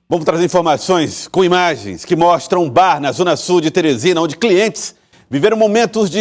Vamos trazer informações com imagens que mostram um bar na zona sul de Teresina, onde clientes viveram momentos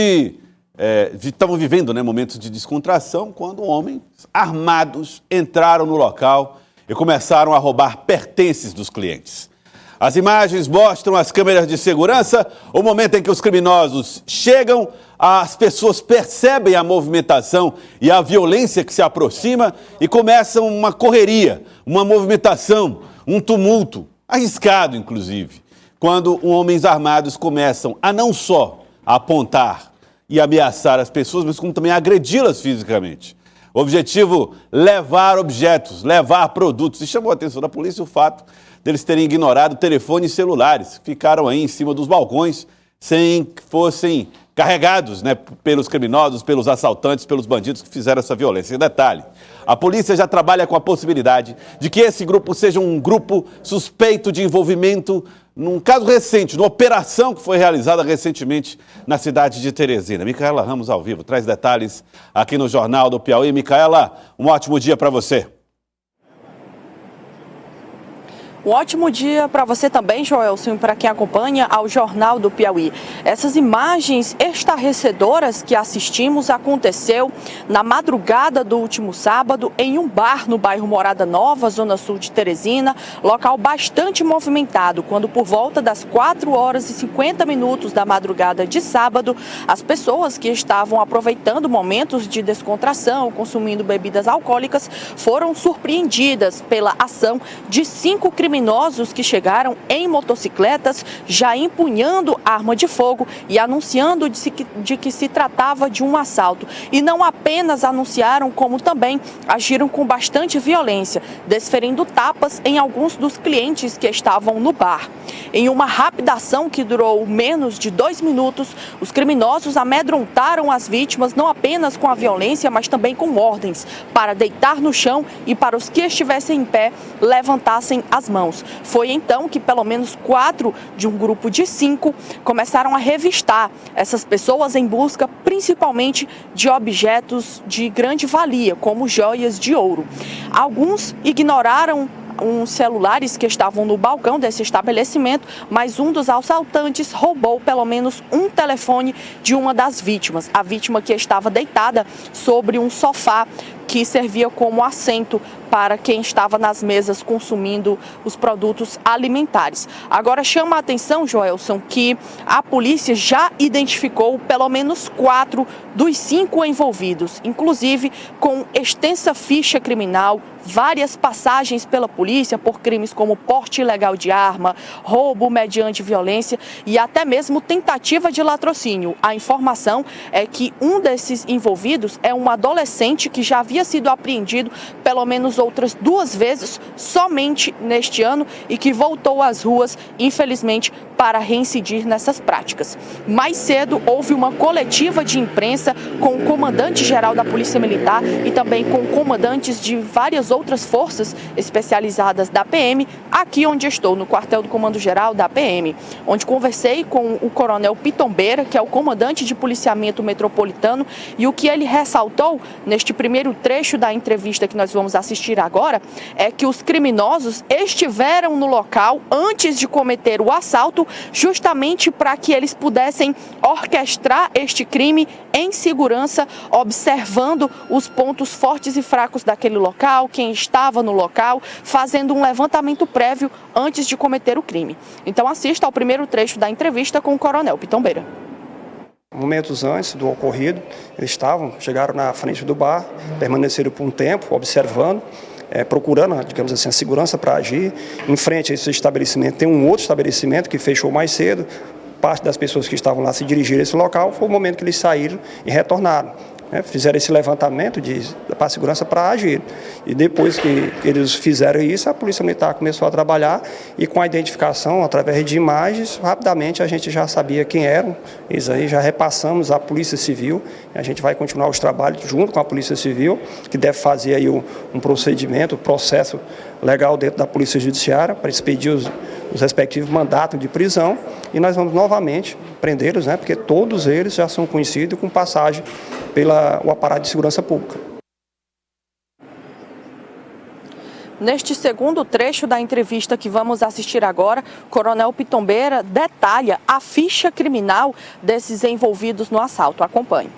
estavam vivendo, momentos de descontração, quando homens armados entraram no local e começaram a roubar pertences dos clientes. As imagens mostram as câmeras de segurança, o momento em que os criminosos chegam, as pessoas percebem a movimentação e a violência que se aproxima e começam uma correria, uma movimentação, um tumulto, arriscado inclusive, quando homens armados começam a não só apontar e ameaçar as pessoas, mas como também agredi-las fisicamente. O objetivo, levar objetos, levar produtos. E chamou a atenção da polícia o fato deles terem ignorado telefones celulares, que ficaram aí em cima dos balcões, sem que fossem carregados pelos criminosos, pelos assaltantes, pelos bandidos que fizeram essa violência. E detalhe, a polícia já trabalha com a possibilidade de que esse grupo seja um grupo suspeito de envolvimento num caso recente, numa operação que foi realizada recentemente na cidade de Teresina. Micaela Ramos, ao vivo, traz detalhes aqui no Jornal do Piauí. Micaela, um ótimo dia para você. Um ótimo dia para você também, Joelson, e para quem acompanha ao Jornal do Piauí. Essas imagens estarrecedoras que assistimos aconteceu na madrugada do último sábado em um bar no bairro Morada Nova, zona sul de Teresina, local bastante movimentado, quando por volta das 4h50 da madrugada de sábado, as pessoas que estavam aproveitando momentos de descontração, consumindo bebidas alcoólicas, foram surpreendidas pela ação de 5 criminosos que chegaram em motocicletas, já empunhando arma de fogo e anunciando de que se tratava de um assalto. E não apenas anunciaram, como também agiram com bastante violência, desferindo tapas em alguns dos clientes que estavam no bar. Em uma rápida ação que durou menos de 2 minutos, os criminosos amedrontaram as vítimas não apenas com a violência, mas também com ordens para deitar no chão e para os que estivessem em pé levantassem as mãos. Foi então que pelo menos 4 de um grupo de 5 começaram a revistar essas pessoas em busca principalmente de objetos de grande valia, como joias de ouro. Alguns ignoraram uns celulares que estavam no balcão desse estabelecimento, mas um dos assaltantes roubou pelo menos um telefone de uma das vítimas. A vítima que estava deitada sobre um sofá que servia como assento para quem estava nas mesas consumindo os produtos alimentares. Agora chama a atenção, Joelson, que a polícia já identificou pelo menos 4 dos 5 envolvidos, inclusive com extensa ficha criminal, várias passagens pela polícia por crimes como porte ilegal de arma, roubo mediante violência e até mesmo tentativa de latrocínio. A informação é que um desses envolvidos é um adolescente que já havia sido apreendido pelo menos outras 2 vezes somente neste ano e que voltou às ruas, infelizmente, para reincidir nessas práticas. Mais cedo houve uma coletiva de imprensa com o comandante-geral da Polícia Militar e também com comandantes de várias outras forças especializadas da PM, aqui onde estou, no quartel do Comando-Geral da PM, onde conversei com o coronel Pitombeira, que é o comandante de policiamento metropolitano, e o que ele ressaltou neste primeiro trecho da entrevista que nós vamos assistir agora é que os criminosos estiveram no local antes de cometer o assalto, justamente para que eles pudessem orquestrar este crime em segurança, observando os pontos fortes e fracos daquele local, quem estava no local, fazendo um levantamento prévio antes de cometer o crime. Então assista ao primeiro trecho da entrevista com o coronel Pitombeira. Momentos antes do ocorrido, eles chegaram na frente do bar, permaneceram por um tempo, observando, procurando, digamos assim, a segurança para agir. Em frente a esse estabelecimento tem um outro estabelecimento que fechou mais cedo. Parte das pessoas que estavam lá se dirigiram a esse local, foi o momento que eles saíram e retornaram. Fizeram esse levantamento para a segurança para agir. E depois que eles fizeram isso, a Polícia Militar começou a trabalhar e com a identificação, através de imagens, rapidamente a gente já sabia quem eram. Eles aí já repassamos à Polícia Civil. A gente vai continuar os trabalhos junto com a Polícia Civil, que deve fazer aí um procedimento, um processo legal dentro da Polícia Judiciária para expedir os respectivos mandatos de prisão. E nós vamos novamente prendê-los, porque todos eles já são conhecidos com passagem pelo aparato de segurança pública. Neste segundo trecho da entrevista que vamos assistir agora, o Coronel Pitombeira detalha a ficha criminal desses envolvidos no assalto. Acompanhe.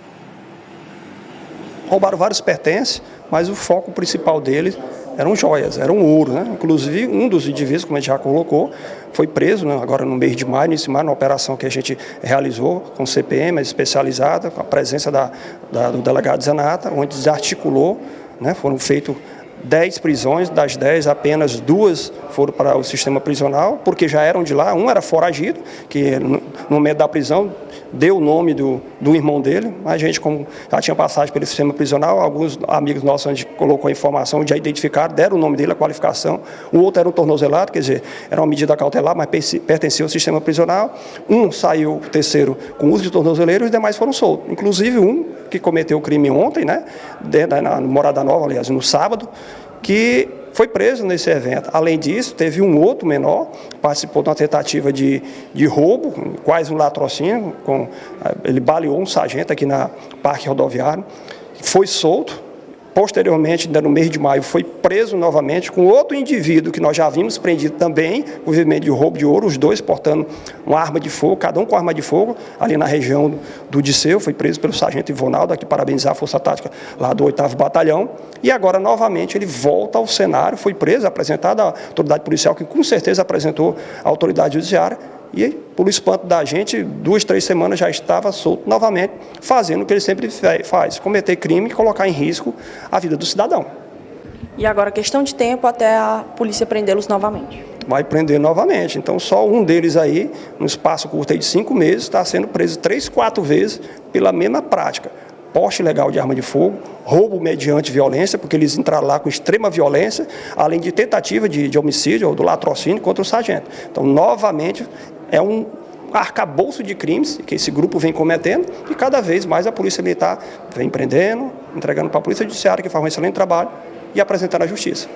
Roubaram vários pertences, mas o foco principal deles eram joias, eram ouro, né? Inclusive, um dos indivíduos, como a gente já colocou, foi preso, né, agora no mês de maio, início de maio, numa operação que a gente realizou com CPM especializada, com a presença do delegado Zanata, onde desarticulou, né, foram feitos 10 prisões, das 10 apenas 2 foram para o sistema prisional, porque já eram de lá, um era foragido, que no momento da prisão deu o nome do irmão dele, a gente, como já tinha passagem pelo sistema prisional, alguns amigos nossos, a gente colocou a informação, já identificaram, deram o nome dele, a qualificação, o outro era um tornozelado, quer dizer, era uma medida cautelar, mas pertencia ao sistema prisional, um saiu, o terceiro, com uso de tornozeleiro, e os demais foram soltos, inclusive um que cometeu o crime ontem, né, na Morada Nova, aliás, no sábado, que foi preso nesse evento. Além disso, teve um outro menor, participou de uma tentativa de roubo, quase um latrocínio, ele baleou um sargento aqui na Parque Rodoviário, foi solto. Posteriormente, ainda no mês de maio, foi preso novamente com outro indivíduo que nós já vimos prendido também, por movimento de roubo de ouro, os dois portando uma arma de fogo, cada um com arma de fogo, ali na região do Disseu, foi preso pelo sargento Ivonaldo, aqui parabenizar a Força Tática lá do 8º Batalhão, e agora novamente ele volta ao cenário, foi preso, apresentado à autoridade policial, que com certeza apresentou à autoridade judiciária, e, por espanto da gente, 2, 3 semanas já estava solto novamente, fazendo o que ele sempre faz, cometer crime e colocar em risco a vida do cidadão. E agora, questão de tempo até a polícia prendê-los novamente. Vai prender novamente. Então, só um deles aí, no espaço curto aí de 5 meses, está sendo preso 3, 4 vezes pela mesma prática. Porte ilegal de arma de fogo, roubo mediante violência, porque eles entraram lá com extrema violência, além de tentativa de homicídio ou do latrocínio contra o sargento. Então, novamente, é um arcabouço de crimes que esse grupo vem cometendo e cada vez mais a Polícia Militar vem prendendo, entregando para a Polícia Judiciária, que faz um excelente trabalho, e apresentando à Justiça.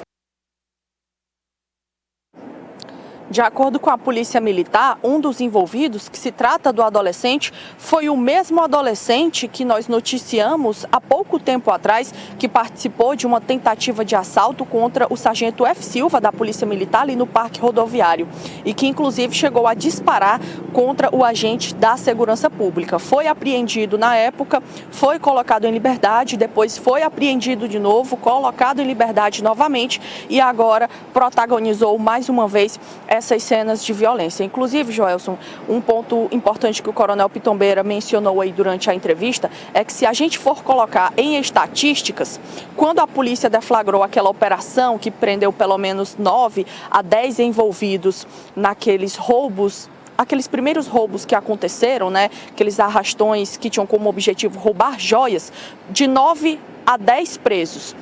De acordo com a Polícia Militar, um dos envolvidos, que se trata do adolescente, foi o mesmo adolescente que nós noticiamos há pouco tempo atrás, que participou de uma tentativa de assalto contra o sargento F. Silva, da Polícia Militar, ali no Parque Rodoviário, e que inclusive chegou a disparar contra o agente da Segurança Pública. Foi apreendido na época, foi colocado em liberdade, depois foi apreendido de novo, colocado em liberdade novamente e agora protagonizou mais uma vez essas cenas de violência. Inclusive, Joelson, um ponto importante que o Coronel Pitombeira mencionou aí durante a entrevista é que se a gente for colocar em estatísticas, quando a polícia deflagrou aquela operação que prendeu pelo menos 9 a 10 envolvidos naqueles roubos, aqueles primeiros roubos que aconteceram, né? Aqueles arrastões que tinham como objetivo roubar joias, de 9 a 10 presos.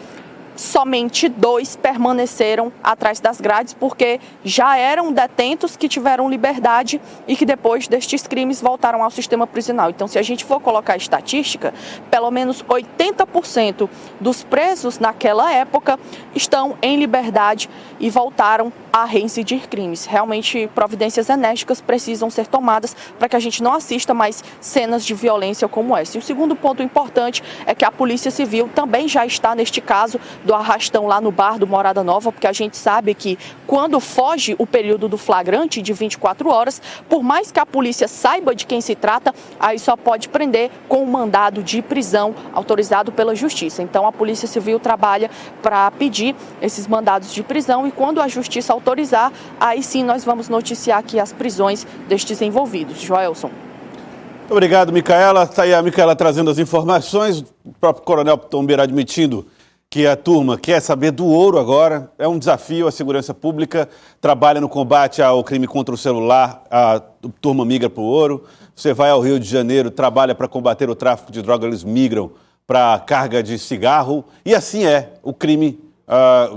Somente 2 permaneceram atrás das grades porque já eram detentos que tiveram liberdade e que depois destes crimes voltaram ao sistema prisional. Então, se a gente for colocar a estatística, pelo menos 80% dos presos naquela época estão em liberdade e voltaram a reincidir crimes. Realmente, providências enérgicas precisam ser tomadas para que a gente não assista mais cenas de violência como essa. E o segundo ponto importante é que a Polícia Civil também já está neste caso do arrastão lá no bar do Morada Nova, porque a gente sabe que quando foge o período do flagrante de 24 horas, por mais que a polícia saiba de quem se trata, aí só pode prender com um mandado de prisão autorizado pela Justiça. Então a Polícia Civil trabalha para pedir esses mandados de prisão e quando a Justiça autorizar, aí sim nós vamos noticiar aqui as prisões destes envolvidos. Joelson. Obrigado, Micaela. Está aí a Micaela trazendo as informações, o próprio Coronel Pitombeira admitindo que a turma quer saber do ouro agora. É um desafio, a segurança pública trabalha no combate ao crime contra o celular, a turma migra para o ouro. Você vai ao Rio de Janeiro, trabalha para combater o tráfico de drogas, eles migram para a carga de cigarro. E assim é o crime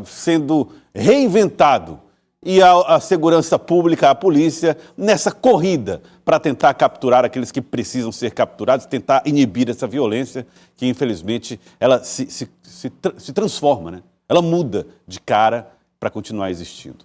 sendo reinventado. E a segurança pública, a polícia, nessa corrida para tentar capturar aqueles que precisam ser capturados, tentar inibir essa violência que, infelizmente, ela se transforma, né? Ela muda de cara para continuar existindo.